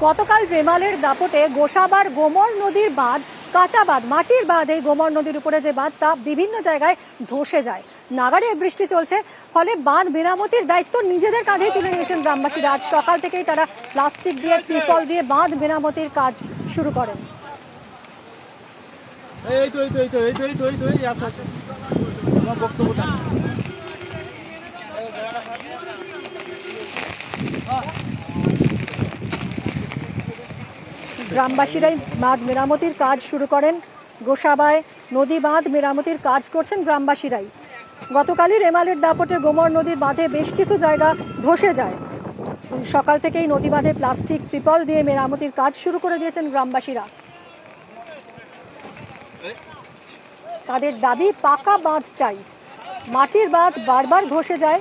গতকাল রেমালের দাপটে গোসাবার গোমর নদীর বাঁধ, কাঁচা বাঁধ, মাটির বাঁধ, এই গোমর নদীর উপরে যে বাঁধ তা বিভিন্ন জায়গায় ধসে যায়। নাগারে বৃষ্টি চলছে, ফলে বাঁধ মেরামতির দায়িত্ব নিজেদের কাঁধেই তুলে নিয়েছেন গ্রামবাসীরা। আজ সকাল থেকেই তারা প্লাস্টিক দিয়ে, ত্রিপল দিয়ে বাঁধ মেরামতির কাজ শুরু করেন। গ্রামবাসীরাই বাঁধ মেরামতির কাজ শুরু করেন। গোসাবায় নদী বাঁধ মেরামতির কাজ করছেন গ্রামবাসীরাই। গতকালই রেমালের দাপটে গোমর নদীর বাঁধে বেশ কিছু জায়গা ধসে যায়। সকাল থেকেই নদী বাঁধে প্লাস্টিক, ত্রিপল দিয়ে মেরামতির কাজ শুরু করে দিয়েছেন গ্রামবাসীরা। তাদের দাবি পাকা বাঁধ চাই। মাটির বাঁধ বারবার ধসে যায়।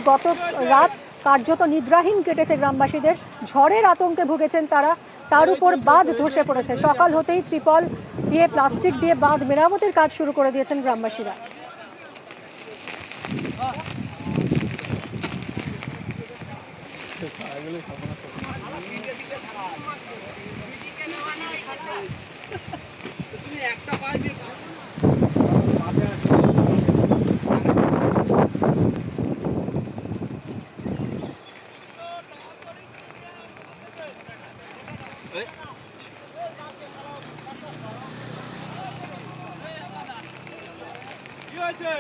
গত রাত কার্যত নিদ্রাহীন কেটেছে গ্রামবাসীদের। ঝড়ের আতঙ্কে ভুগেছেন তারা, তার উপর বাঁধ ধসে পড়েছে। সকাল হতেই ত্রিপল দিয়ে, প্লাস্টিক দিয়ে বাঁধ মেরামতির কাজ শুরু করে দিয়েছেন গ্রামবাসীরা। কি হয়েছে?